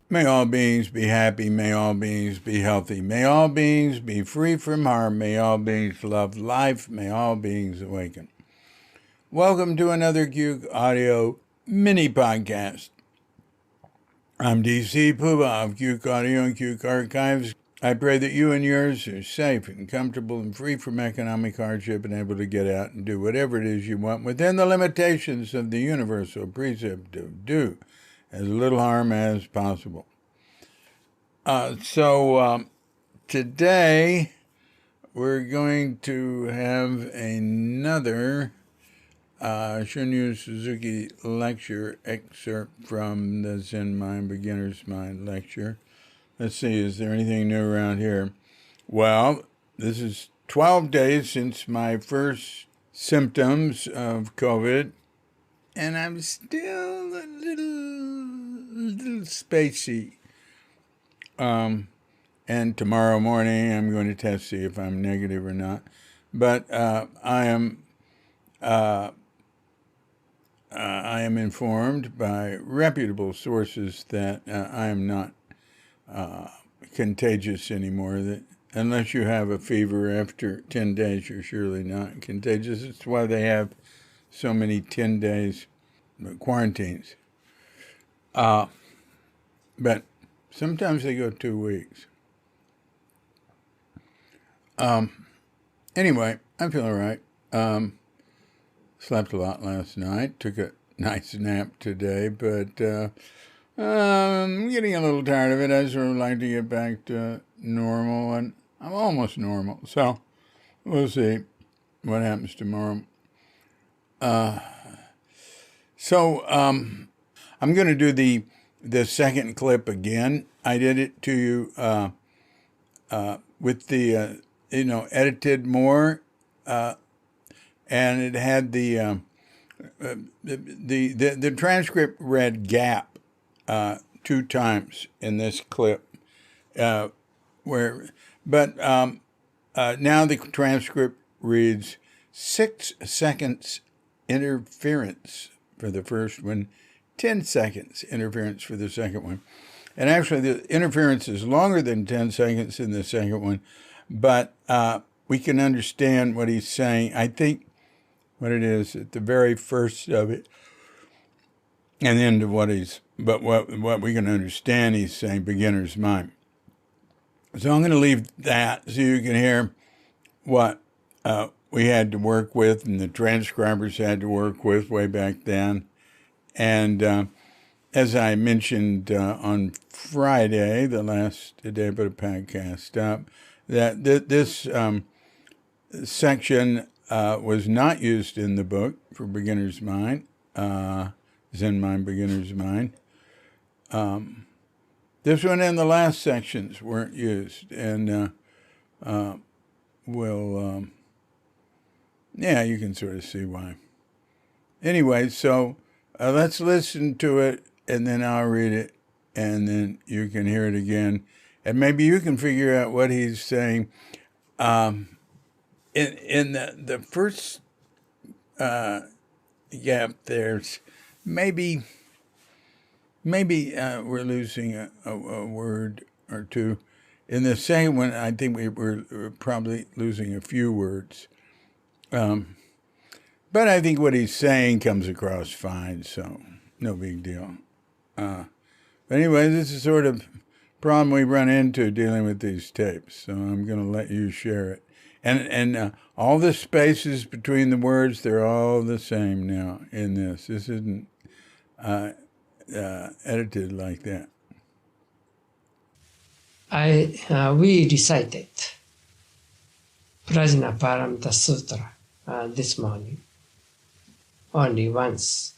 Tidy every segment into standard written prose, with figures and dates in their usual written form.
May all beings be happy. May all beings be healthy. May all beings be free from harm. May all beings love life. May all beings awaken. Welcome to another Cuke Audio mini podcast. I'm DC Puba of Cuke Audio and Cuke Archives. I pray that you and yours are safe and comfortable and free from economic hardship and able to get out and do whatever it is you want within the limitations of the universal precept of do as little harm as possible. Today we're going to have another Shunryu Suzuki lecture excerpt from the Zen Mind, Beginner's Mind lecture. Let's see, is there anything new around here? Well, this is 12 days since my first symptoms of COVID, and I'm still a little spacey. And tomorrow morning I'm going to test, see if I'm negative or not. But I am informed by reputable sources that I am not contagious anymore. That unless you have a fever after 10 days, you're surely not contagious. It's why they have so many 10 days quarantines. But sometimes they go 2 weeks. Anyway, I feel all right. Slept a lot last night. Took a nice nap today, but I'm getting a little tired of it. I sort of like to get back to normal, and I'm almost normal. So we'll see what happens tomorrow. I'm going to do the second clip again. I did it to you with the edited more, and it had the transcript read gap 2 times in this clip, now the transcript reads 6 seconds interference for the first one, 10 seconds interference for the second one. And actually, the interference is longer than 10 seconds in the second one, but we can understand what he's saying. I think what it is at the very first of it, and the end of what we can understand he's saying, beginner's mind. So I'm going to leave that so you can hear what we had to work with and the transcribers had to work with way back then. And as I mentioned on Friday, the last day I put a podcast up, that this section was not used in the book for Beginner's Mind, Zen Mind, Beginner's Mind. This one and the last sections weren't used, and you can sort of see why. Anyway, so let's listen to it, and then I'll read it, and then you can hear it again, and maybe you can figure out what he's saying. In the first gap, there's maybe we're losing a word or two. In the second one, I think we're probably losing a few words. But I think what he's saying comes across fine, so no big deal. But anyway, this is sort of problem we run into dealing with these tapes, so I'm going to let you share it. And all the spaces between the words, they're all the same now in this. This isn't edited like that. We recited Prajna Paramita Sutra this morning only once.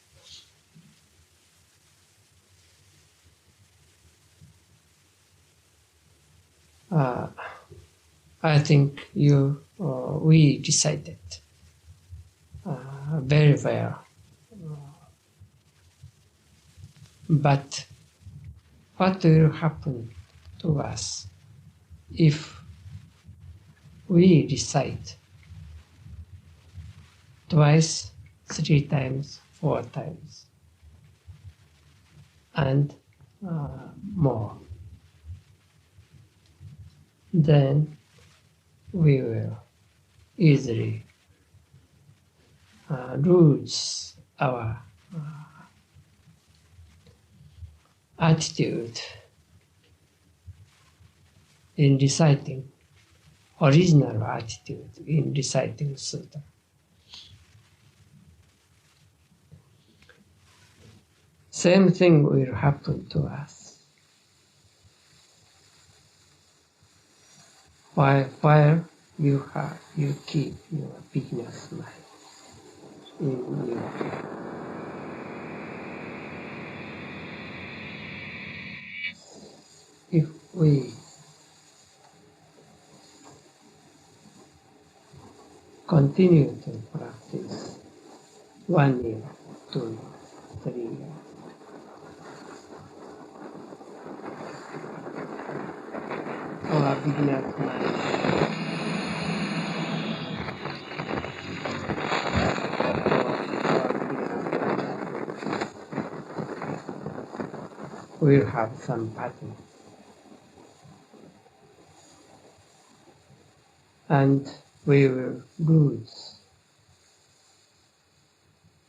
I think we decided very well. But what will happen to us if we recite twice, 3 times, 4 times, and more. Then we will easily lose our attitude in reciting, original attitude in reciting sutta. Same thing will happen to us. While you keep your beginner's mind in you. If we continue to practice 1 year, 2 years, 3 years, our beginner's mind will have some pattern. And we will lose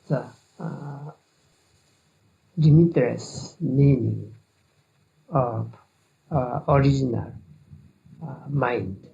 the limitless meaning of original mind.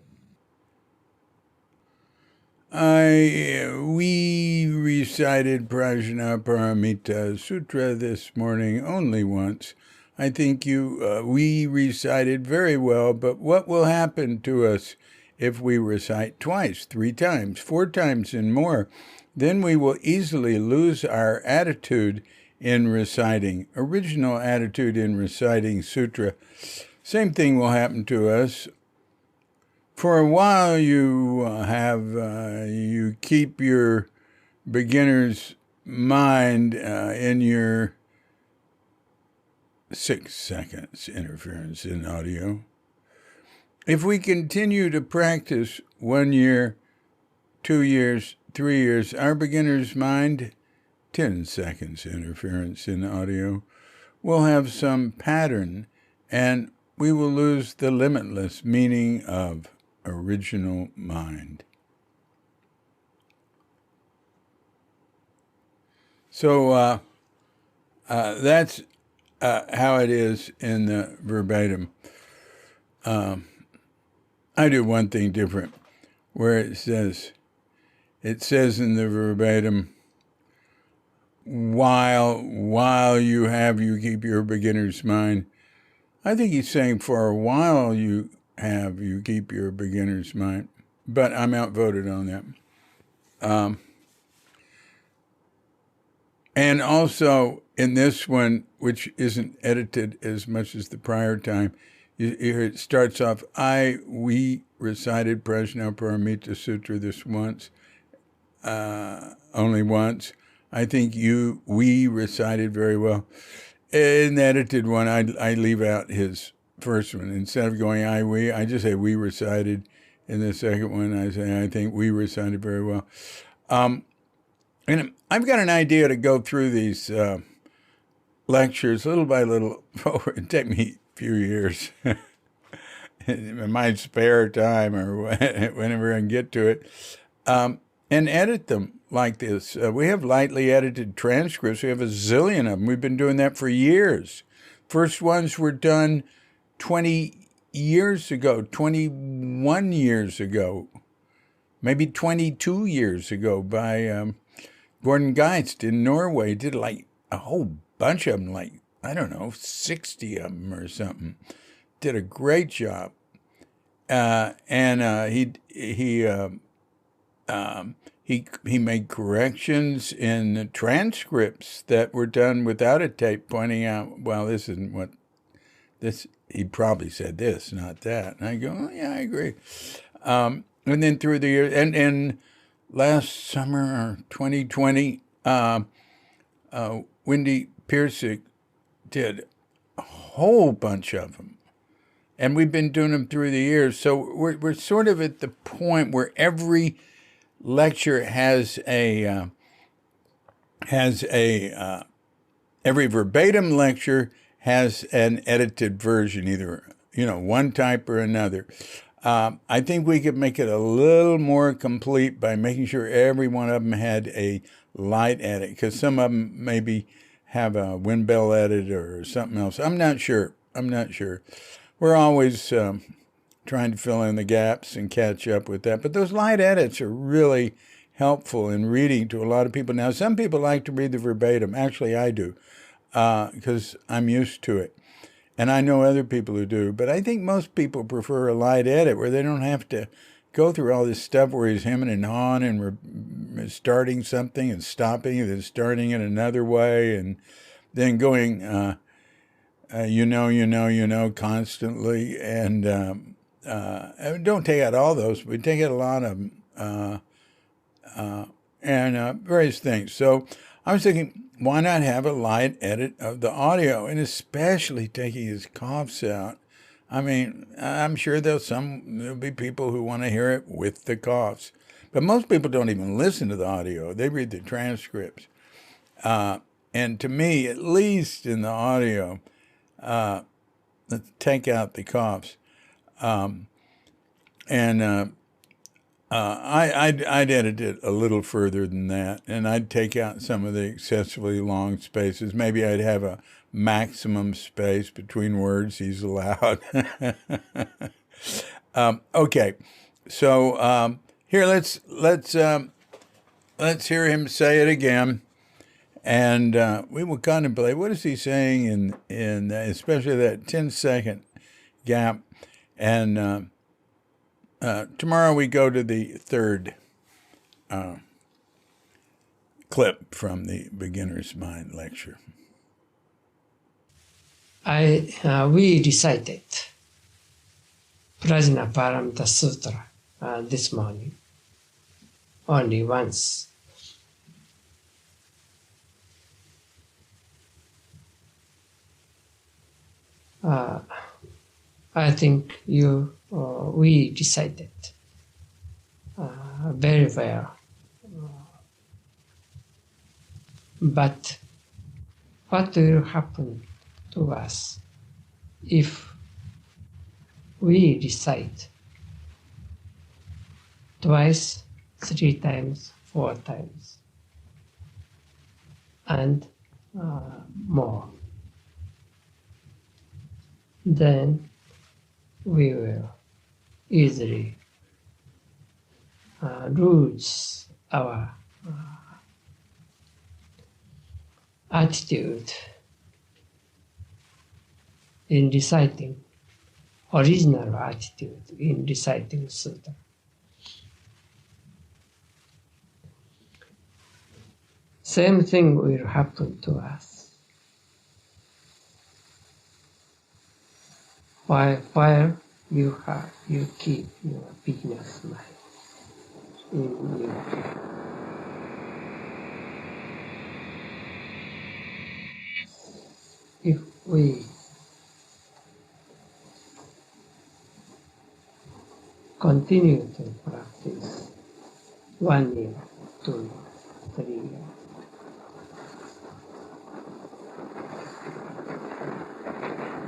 We recited Prajnaparamita Sutra this morning only once. I think we recited very well, but what will happen to us if we recite twice, 3 times, 4 times and more? Then we will easily lose our attitude in reciting, original attitude in reciting sutra. Same thing will happen to us. For a while, you keep your beginner's mind in your 6 seconds interference in audio. If we continue to practice 1 year, 2 years, 3 years, our beginner's mind, 10 seconds interference in audio, will have some pattern, and we will lose the limitless meaning of original mind. So that's how it is in the verbatim. I do one thing different, where it says in the verbatim, while you keep your beginner's mind. I think he's saying for a while you keep your beginner's mind, but I'm outvoted on that. And also in this one, which isn't edited as much as the prior time, it starts off, we recited Prajnaparamita Sutra this once, only once. I think we recited very well. In the edited one, I leave out his first one. Instead of going we, I just say we recited. In the second one, I say I think we recited very well. And I've got an idea to go through these lectures little by little. It'd take me a few years in my spare time or whenever I can get to it, and edit them like this. We have lightly edited transcripts. We have a zillion of them. We've been doing that for years. First ones were done 20 years ago, 21 years ago, maybe 22 years ago by Gordon Geist in Norway. Did like a whole bunch of them, like, I don't know, 60 of them or something. Did a great job. And he made corrections in the transcripts that were done without a tape, pointing out, well, this isn't what this, he probably said this, not that. And I go, oh, yeah, I agree. And then through the years, and last summer, or 2020, Wendy Piersick did a whole bunch of them. And we've been doing them through the years. So we're sort of at the point where every lecture has every verbatim lecture has an edited version, either, one type or another. I think we could make it a little more complete by making sure every one of them had a light edit, because some of them maybe have a wind bell edit or something else. I'm not sure. We're always trying to fill in the gaps and catch up with that. But those light edits are really helpful in reading to a lot of people. Now, some people like to read the verbatim. Actually, I do, because I'm used to it. And I know other people who do. But I think most people prefer a light edit where they don't have to go through all this stuff where he's hemming and hawing and starting something and stopping and then starting it another way and then going, constantly. And don't take out all those, but take out a lot of them. And various things. So I was thinking, why not have a light edit of the audio, and especially taking his coughs out. I mean, I'm sure there'll be people who want to hear it with the coughs, but most people don't even listen to the audio. They read the transcripts. And to me, at least in the audio, let's take out the coughs. I'd edit it a little further than that, and I'd take out some of the excessively long spaces. Maybe I'd have a maximum space between words he's allowed. Okay, so here let's hear him say it again, and we will contemplate what is he saying in especially that 10-second gap, and. Tomorrow we go to the third clip from the Beginner's Mind lecture. We recited Prajna Paramita Sutra this morning only once. I think we decided very well. But what will happen to us if we recite twice, 3 times, 4 times, and more? Then we will easily lose our attitude in reciting, original attitude in reciting sutta. Same thing will happen to us. While you keep your beginner's mind in you. If we continue to practice 1 year, 2 years, 3 years,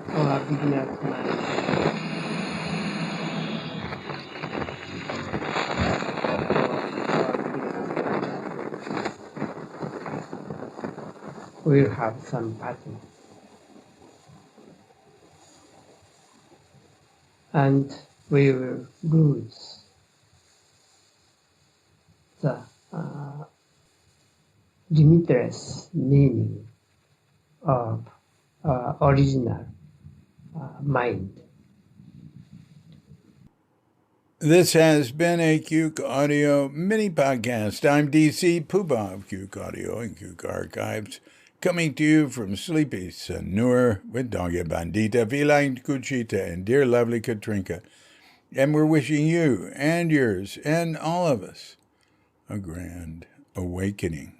our beginner's mind will have some pattern. And we will lose the limitless meaning of original mind. This has been a Cuke Audio mini podcast. I'm DC Puba of Cuke Audio and Cuke Archives, coming to you from sleepy Sanur with Doggy Bandita, Feline Cuchita, and dear lovely Katrinka. And we're wishing you and yours and all of us a grand awakening.